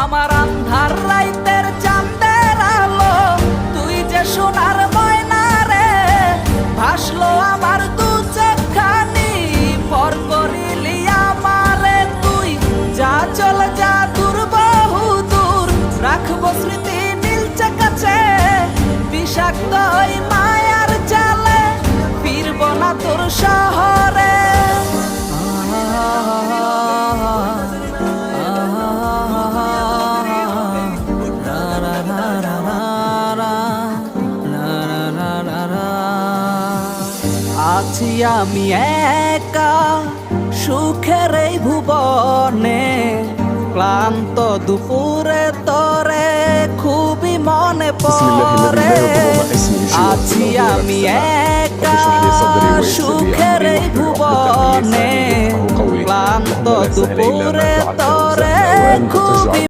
আমার আন্ধার রাইতের চাঁদের আলো, তুই যে সোনার ময়না রে, ভাসলো আমার দু চোখখানি, পর করিলি আমারে তুই। যা চলে যা দূর বহু দূর, রাখবো স্মৃতি নীলচে কাছে, বিষাক্ত ওই মায়ার জালে ফিরবো না তোর শহরে। আছি আমি একা সুখের এই ভুবনে, ক্লান্ত দুপুরে তোরে খুবই মনে পড়ে। আছি আমি একা সুখের এই ভুবনে, ক্লান্ত দুপুরে তোরে খুবই